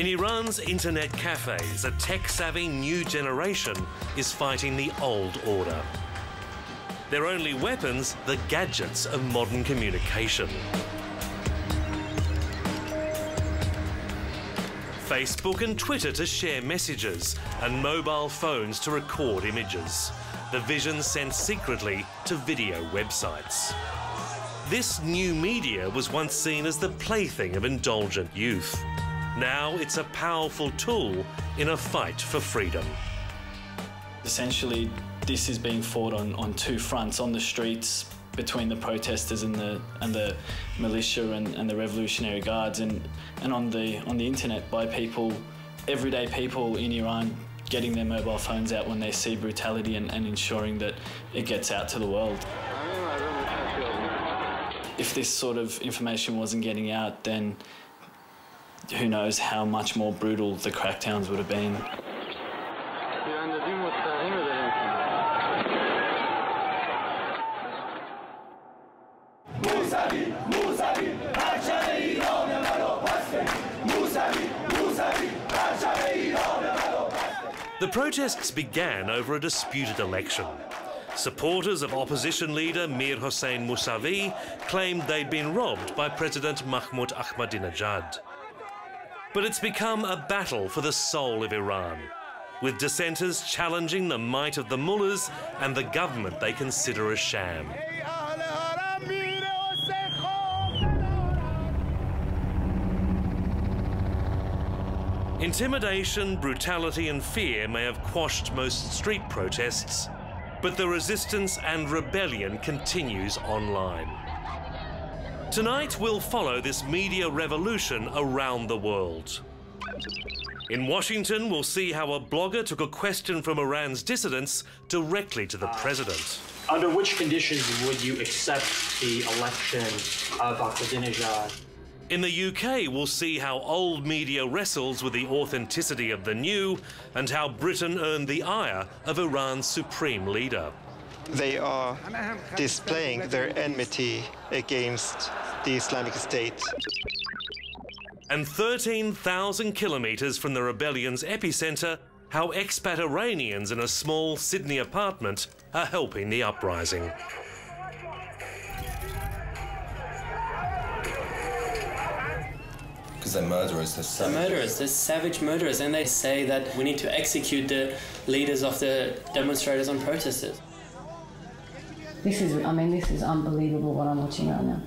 In Iran's internet cafes, a tech-savvy new generation is fighting the old order. Their only weapons, the gadgets of modern communication. Facebook and Twitter to share messages, and mobile phones to record images. The vision sent secretly to video websites. This new media was once seen as the plaything of indulgent youth. Now it's a powerful tool in a fight for freedom. Essentially, this is being fought on two fronts, on the streets between the protesters and the militia and the Revolutionary Guards, and on the internet by people, everyday people in Iran, getting their mobile phones out when they see brutality and ensuring that it gets out to the world. If this sort of information wasn't getting out, then who knows how much more brutal the crackdowns would have been. The protests began over a disputed election. Supporters of opposition leader Mir Hossein Mousavi claimed they'd been robbed by President Mahmoud Ahmadinejad. But it's become a battle for the soul of Iran, with dissenters challenging the might of the mullahs and the government they consider a sham. Intimidation, brutality and fear may have quashed most street protests, but the resistance and rebellion continues online. Tonight we'll follow this media revolution around the world. In Washington, we'll see how a blogger took a question from Iran's dissidents directly to the president. Under which conditions would you accept the election of Ahmadinejad? In the UK, we'll see how old media wrestles with the authenticity of the new and how Britain earned the ire of Iran's supreme leader. They are displaying their enmity against the Islamic State. And 13,000 kilometres from the rebellion's epicentre, how expat Iranians in a small Sydney apartment are helping the uprising. Because they're murderers, they're savage murderers, and they say that we need to execute the leaders of the demonstrators and protesters. This is unbelievable what I'm watching right now.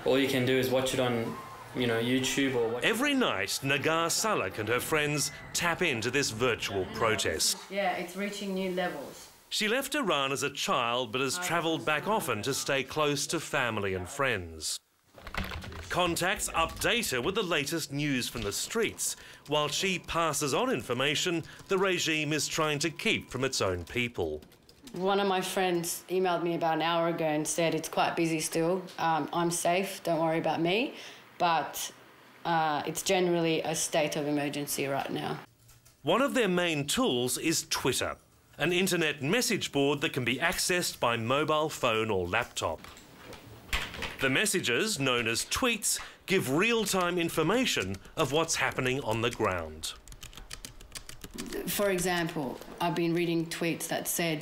All you can do is watch it on, YouTube or watch. Every night, Nagar Salak and her friends tap into this virtual protest. Yeah, it's reaching new levels. She left Iran as a child but has travelled back often to stay close to family and friends. Contacts update her with the latest news from the streets, while she passes on information the regime is trying to keep from its own people. One of my friends emailed me about an hour ago and said it's quite busy still. I'm safe, don't worry about me, but it's generally a state of emergency right now. One of their main tools is Twitter, an internet message board that can be accessed by mobile phone or laptop. The messages, known as tweets, give real-time information of what's happening on the ground. For example, I've been reading tweets that said,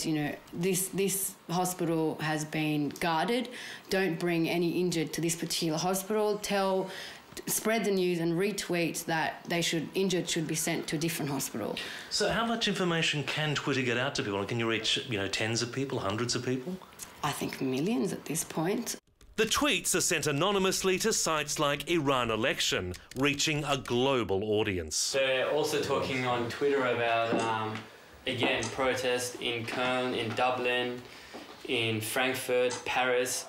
this hospital has been guarded. Don't bring any injured to this particular hospital. Spread the news and retweet that injured should be sent to a different hospital. So how much information can Twitter get out to people? Can you reach, tens of people, hundreds of people? I think millions at this point. The tweets are sent anonymously to sites like Iran Election, reaching a global audience. They're also talking on Twitter about, again, protests in Köln, in Dublin, in Frankfurt, Paris.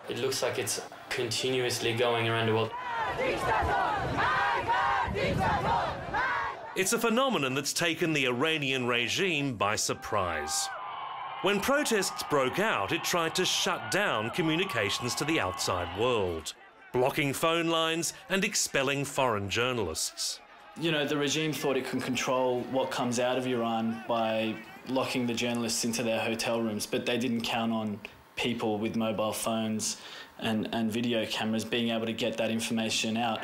It looks like it's continuously going around the world. It's a phenomenon that's taken the Iranian regime by surprise. When protests broke out, it tried to shut down communications to the outside world, blocking phone lines and expelling foreign journalists. The regime thought it can control what comes out of Iran by locking the journalists into their hotel rooms, but they didn't count on people with mobile phones and video cameras being able to get that information out.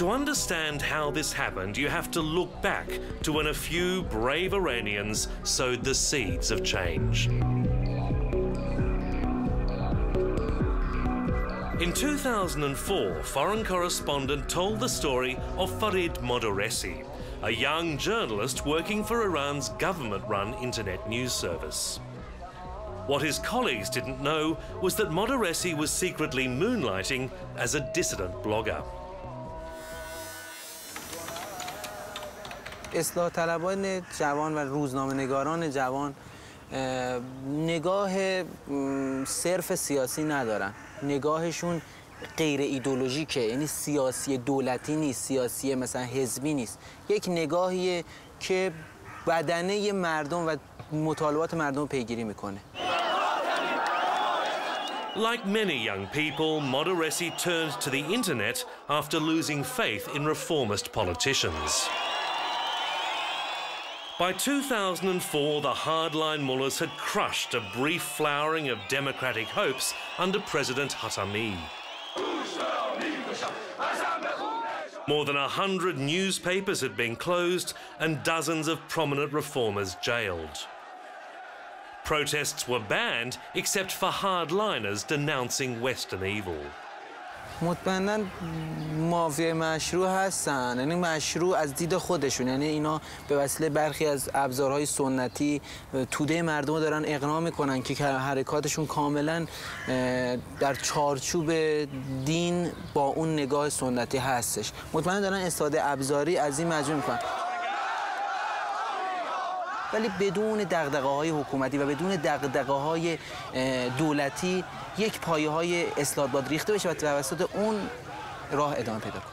To understand how this happened, you have to look back to when a few brave Iranians sowed the seeds of change. In 2004, foreign correspondent told the story of Farid Modarressi, a young journalist working for Iran's government-run internet news service. What his colleagues didn't know was that Modarressi was secretly moonlighting as a dissident blogger. اصلاح طلبان جوان و روزنامه‌نگاران جوان نگاه صرف سیاسی ندارن. نگاهشون غیر ایدئولوژیکه، یعنی سیاسی دولتی نیست، سیاسی مثلا حزبی نیست. یک نگاهیه که بدنه مردم و مطالبات مردم پیگیری میکنه. Like many young people, Modarressi turned to the internet after losing faith in reformist politicians. By 2004, the hardline mullahs had crushed a brief flowering of democratic hopes under President Khatami. More than 100 newspapers had been closed and dozens of prominent reformers jailed. Protests were banned except for hardliners denouncing Western evil. مطمئناً مافیای مشروع هستن، یعنی مشروع از دید خودشون، یعنی اینا به وسیله برخی از ابزارهای سنتی توده مردم رو دارن اقناع میکنن که حرکاتشون کاملاً در چارچوب دین با اون نگاه سنتی هستش. مطمئناً دارن استفاده ابزاری از این مجموعه میکنن، ولی بدون دغدغه‌های حکومتی و بدون دغدغه‌های دولتی یک پایه‌های اصلاحات باید ریخته بشه و توسط اون راه ادامه پیدا کنه.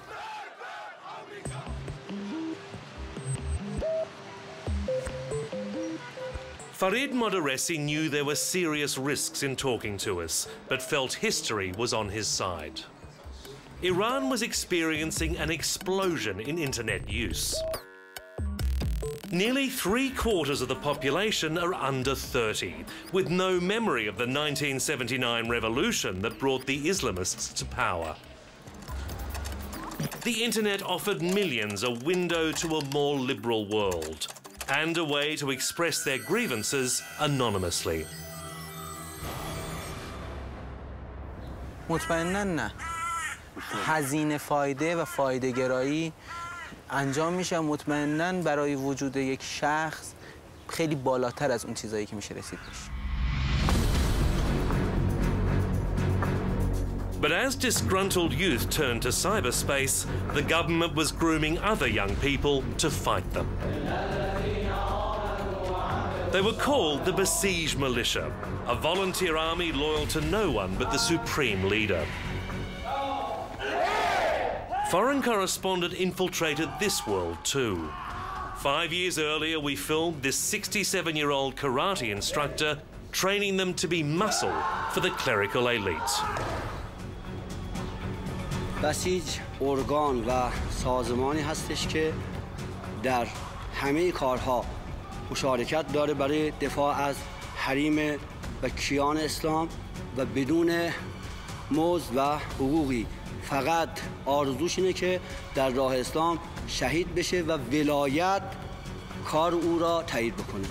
Farid Modarressi knew there were serious risks in talking to us, but felt history was on his side. Iran was experiencing an explosion in internet use. Nearly 3/4 of the population are under 30, with no memory of the 1979 revolution that brought the Islamists to power. The internet offered millions a window to a more liberal world and a way to express their grievances anonymously. مطمئناً نه. هزینه فایده و فایده گرایی انجام میشه، مطمئناً برای وجود یک شخص خیلی بالاتر از اون چیزایی که میشه رسید بشه. But as disgruntled youth turned to cyberspace, the government was grooming other young people to fight them. They were called the Basij Militia, a volunteer army loyal to no one but the supreme leader. Foreign correspondent infiltrated this world too. 5 years earlier, we filmed this 67-year-old karate instructor training them to be muscle for the clerical elite. بسیج ارگان و سازمانی هستش که در همه کارها مشارکت داره برای دفاع از حریم و کیان اسلام و بدون مزد و حقوقی. فقط آرزوش اینه که در راه اسلام شهید بشه و ولایت کار او را تایید بکنه.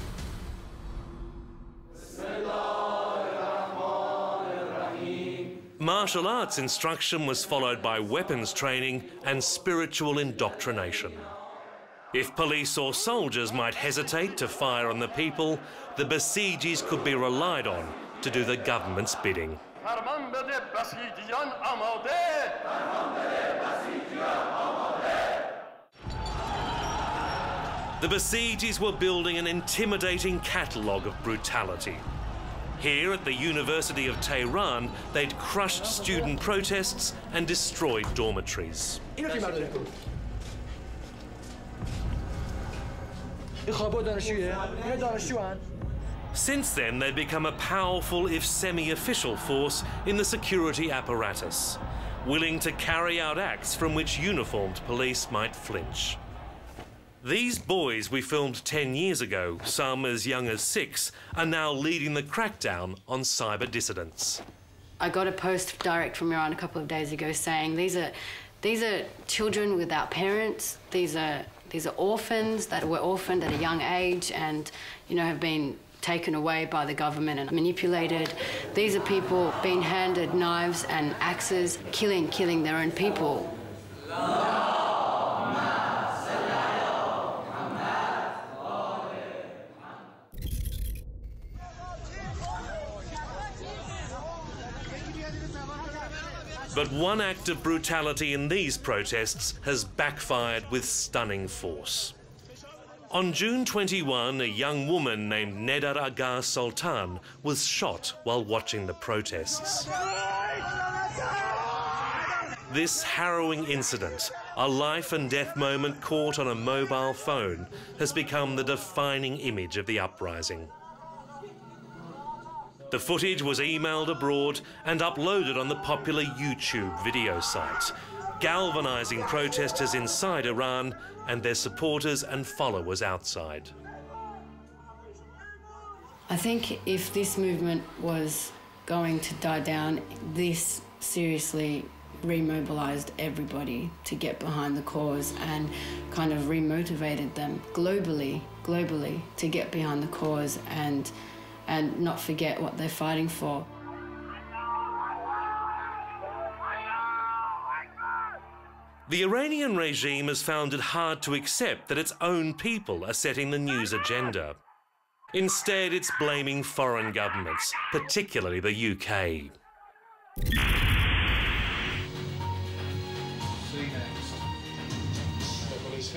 Martial arts instruction was followed by weapons training and spiritual indoctrination. If police or soldiers might hesitate to fire on the people, the Basijis could be relied on to do the government's bidding. The Basijis were building an intimidating catalogue of brutality. Here at the University of Tehran, they'd crushed student protests and destroyed dormitories. Since then, they've become a powerful, if semi-official, force in the security apparatus, willing to carry out acts from which uniformed police might flinch. These boys we filmed 10 years ago, some as young as 6, are now leading the crackdown on cyber dissidents. I got a post direct from Iran a couple of days ago saying these are children without parents. These are orphans that were orphaned at a young age and, you know, have been taken away by the government and manipulated. These are people being handed knives and axes, killing their own people. But one act of brutality in these protests has backfired with stunning force. On June 21, a young woman named Nedar Aga Sultan was shot while watching the protests. This harrowing incident, a life and death moment caught on a mobile phone, has become the defining image of the uprising. The footage was emailed abroad and uploaded on the popular YouTube video site, galvanizing protesters inside Iran and their supporters and followers outside. I think if this movement was going to die down, this seriously remobilized everybody to get behind the cause and kind of remotivated them globally to get behind the cause and not forget what they're fighting for. The Iranian regime has found it hard to accept that its own people are setting the news agenda. Instead, it's blaming foreign governments, particularly the UK.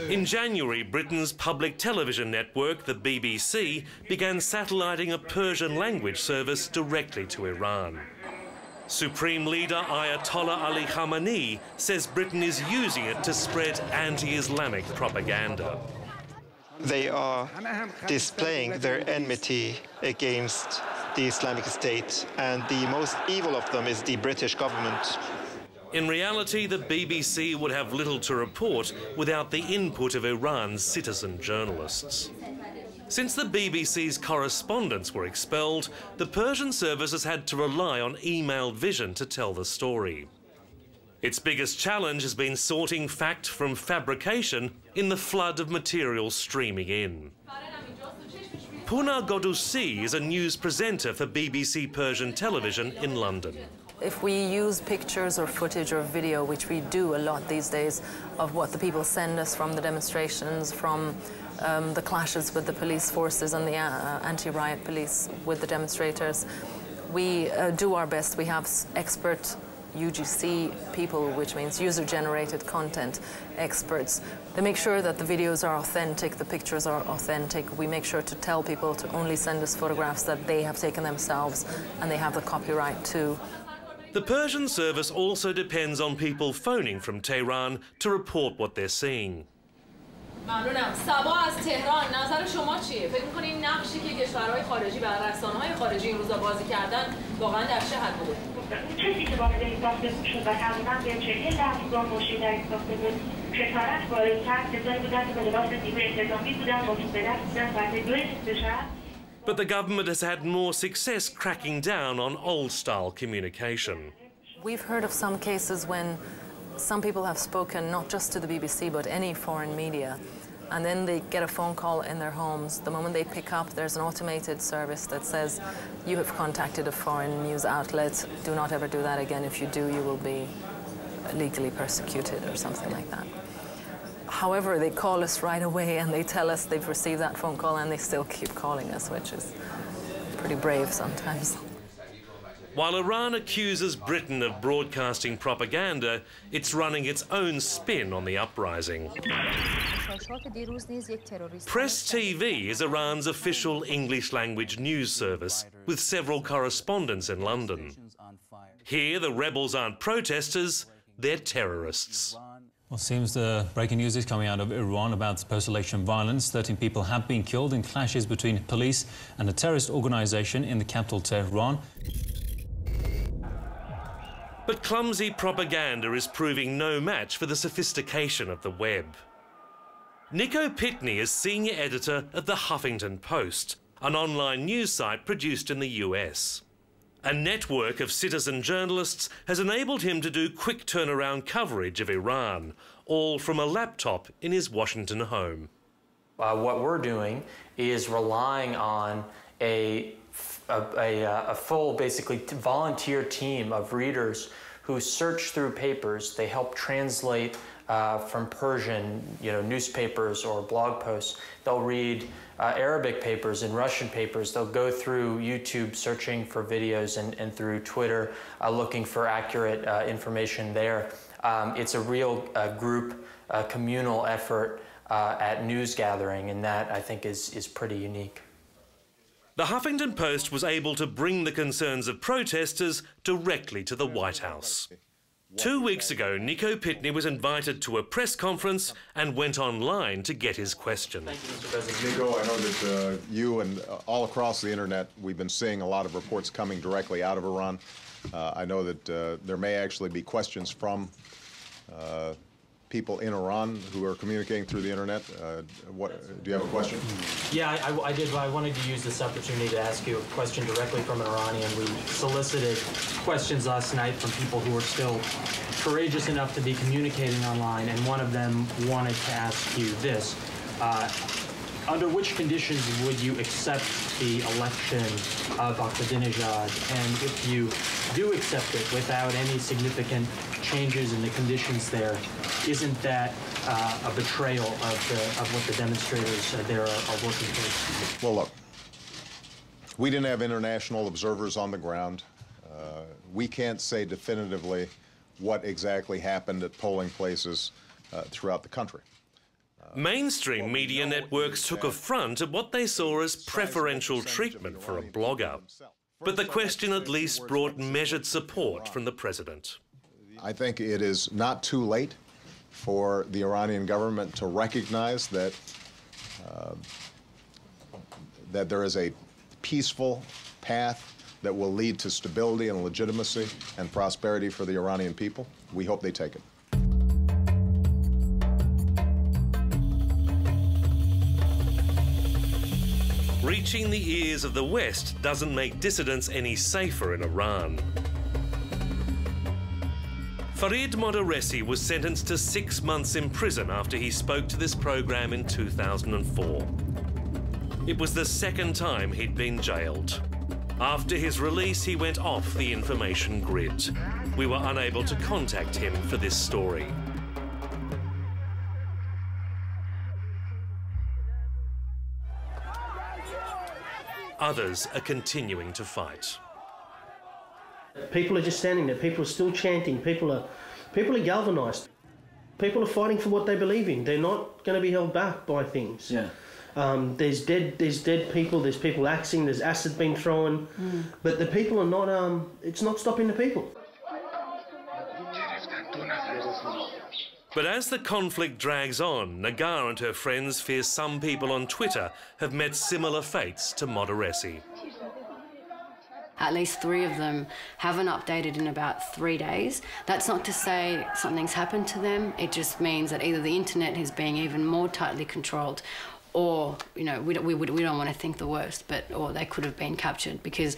In January, Britain's public television network, the BBC, began satelliting a Persian language service directly to Iran. Supreme Leader Ayatollah Ali Khamenei says Britain is using it to spread anti-Islamic propaganda. They are displaying their enmity against the Islamic State, and the most evil of them is the British government. In reality, the BBC would have little to report without the input of Iran's citizen journalists. Since the BBC's correspondents were expelled, the Persian service has had to rely on emailed vision to tell the story. Its biggest challenge has been sorting fact from fabrication in the flood of material streaming in. Puna Godusi is a news presenter for BBC Persian television in London. If we use pictures or footage or video, which we do a lot these days, of what the people send us from the demonstrations, from the clashes with the police forces and the anti-riot police with the demonstrators, we do our best. We have expert UGC people, which means user-generated content experts. They make sure that the videos are authentic, the pictures are authentic. We make sure to tell people to only send us photographs that they have taken themselves and they have the copyright to. The Persian service also depends on people phoning from Tehran to report what they're seeing. ممنونم. سبا از تهران، نظر شما چیه؟ فکر می‌کنید این نقشی که کشورهای خارجی و رسانه‌های خارجی این روزا بازی کردن واقعا در چه حد بوده؟ چیزی که وارد این ساختمون شد و تقریباً به 40 لحظه مشکل در این ساختمون شکارت وارد کرد، کسانی بودن که به لباس نیروی انتظامی بودن، با توپ به دست بودن، ساعت 2 شب. But the government has had more success cracking down on old-style communication. We've heard of some cases when some people have spoken not just to the BBC but any foreign media, and then they get a phone call in their homes. The moment they pick up, there's an automated service that says, you have contacted a foreign news outlet, do not ever do that again. If you do, you will be legally persecuted or something like that. However, they call us right away and they tell us they've received that phone call and they still keep calling us, which is pretty brave sometimes. While Iran accuses Britain of broadcasting propaganda, it's running its own spin on the uprising. Press TV is Iran's official English-language news service, with several correspondents in London. Here, the rebels aren't protesters, they're terrorists. Well, it seems the breaking news is coming out of Iran about post-election violence. 13 people have been killed in clashes between police and a terrorist organization in the capital, Tehran. But clumsy propaganda is proving no match for the sophistication of the web. Nico Pitney is senior editor at the Huffington Post, an online news site produced in the US. A network of citizen journalists has enabled him to do quick turnaround coverage of Iran, all from a laptop in his Washington home. What we're doing is relying on a full, basically, volunteer team of readers who search through papers. They help translate from Persian, newspapers or blog posts. They'll read Arabic papers and Russian papers. They'll go through YouTube searching for videos and through Twitter looking for accurate information there. It's a real group, communal effort at news gathering, and that, I think, is pretty unique. The Huffington Post was able to bring the concerns of protesters directly to the White House. 2 weeks ago, Nico Pitney was invited to a press conference and went online to get his question. Thank you, Mr. President. Nico, I know that you and all across the internet, we've been seeing a lot of reports coming directly out of Iran. I know that there may actually be questions from people in Iran who are communicating through the internet. Do you have a question? Yeah, I did. I wanted to use this opportunity to ask you a question directly from an Iranian. We solicited questions last night from people who were still courageous enough to be communicating online, and one of them wanted to ask you this. Under which conditions would you accept the election of Ahmadinejad? And if you do accept it without any significant changes in the conditions there, isn't that a betrayal of what the demonstrators there are working towards? Well, look, we didn't have international observers on the ground. We can't say definitively what exactly happened at polling places throughout the country. Mainstream media networks took affront at what they saw as preferential treatment for a blogger. But the question at least brought measured support from the president. I think it is not too late for the Iranian government to recognize that that there is a peaceful path that will lead to stability and legitimacy and prosperity for the Iranian people. We hope they take it. Reaching the ears of the West doesn't make dissidents any safer in Iran. Farid Modarressi was sentenced to 6 months in prison after he spoke to this program in 2004. It was the second time he'd been jailed. After his release, he went off the information grid. We were unable to contact him for this story. Others are continuing to fight. People are just standing there. People are still chanting. People are galvanised. People are fighting for what they believe in. They're not going to be held back by things. Yeah. There's dead people. There's people axing. There's acid being thrown. But the people are not. It's not stopping the people. But as the conflict drags on, Nagar and her friends fear some people on Twitter have met similar fates to Modarressi. At least 3 of them haven't updated in about 3 days. That's not to say something's happened to them. It just means that either the internet is being even more tightly controlled, or we don't want to think the worst, or they could have been captured, because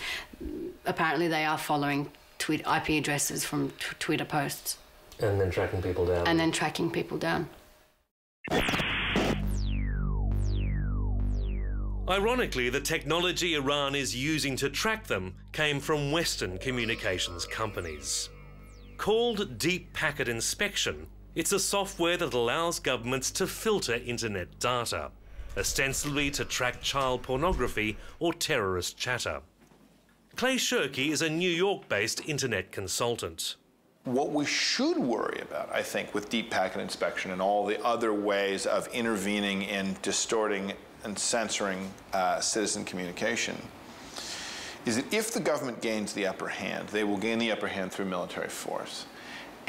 apparently they are following IP addresses from Twitter posts. And then tracking people down. And then tracking people down. Ironically, the technology Iran is using to track them came from Western communications companies. Called Deep Packet Inspection, it's a software that allows governments to filter internet data, ostensibly to track child pornography or terrorist chatter. Clay Shirky is a New York-based internet consultant. What we should worry about, I think, with deep packet inspection and all the other ways of intervening in distorting and censoring citizen communication, is that if the government gains the upper hand, they will gain the upper hand through military force.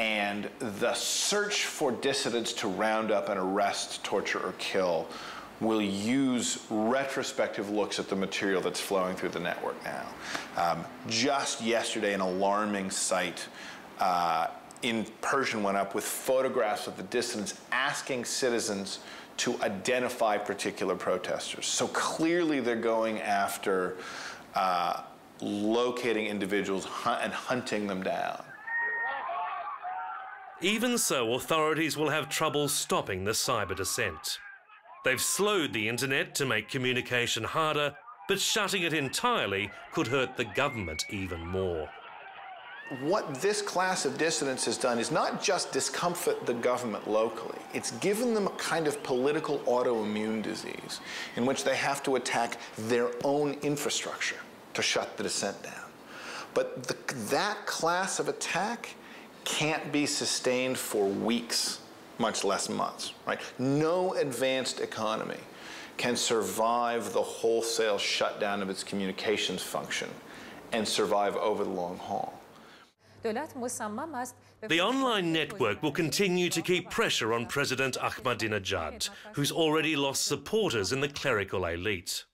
And the search for dissidents to round up and arrest, torture, or kill will use retrospective looks at the material that's flowing through the network now. Just yesterday, an alarming site in Persian went up with photographs of the dissidents asking citizens to identify particular protesters. So clearly they're going after locating individuals and hunting them down. Even so, authorities will have trouble stopping the cyber descent. They've slowed the internet to make communication harder, but shutting it entirely could hurt the government even more. What this class of dissidents has done is not just discomfort the government locally, it's given them a kind of political autoimmune disease in which they have to attack their own infrastructure to shut the dissent down. But that class of attack can't be sustained for weeks, much less months, right? No advanced economy can survive the wholesale shutdown of its communications function and survive over the long haul. The online network will continue to keep pressure on President Ahmadinejad, who's already lost supporters in the clerical elite.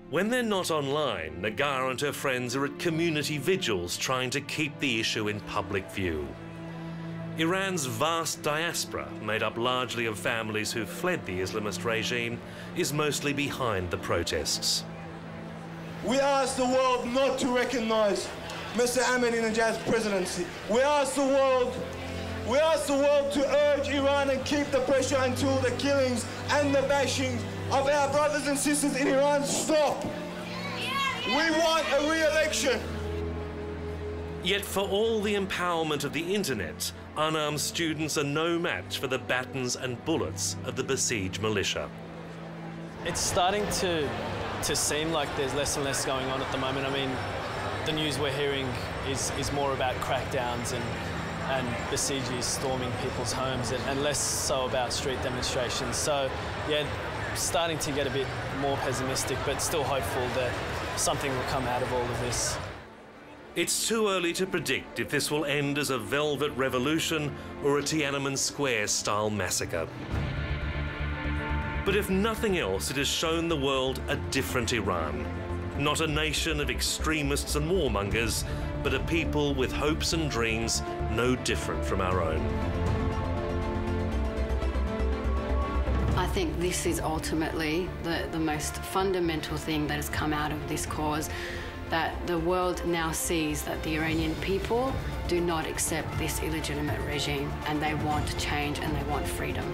When they're not online, Nagar and her friends are at community vigils trying to keep the issue in public view. Iran's vast diaspora, made up largely of families who fled the Islamist regime, is mostly behind the protests. We ask the world not to recognize Mr. Ahmadinejad's presidency. We ask the world to urge Iran and keep the pressure until the killings and the bashing of our brothers and sisters in Iran stop. We want a re-election. Yet for all the empowerment of the internet, unarmed students are no match for the batons and bullets of the besieged militia. It's starting to seem like there's less and less going on at the moment. I mean, the news we're hearing is more about crackdowns and besiegers storming people's homes and less so about street demonstrations. So, yeah, starting to get a bit more pessimistic, but still hopeful that something will come out of all of this. It's too early to predict if this will end as a velvet revolution or a Tiananmen Square-style massacre. But if nothing else, it has shown the world a different Iran. Not a nation of extremists and warmongers, but a people with hopes and dreams no different from our own. I think this is ultimately the most fundamental thing that has come out of this cause, that the world now sees that the Iranian people do not accept this illegitimate regime, and they want change and they want freedom.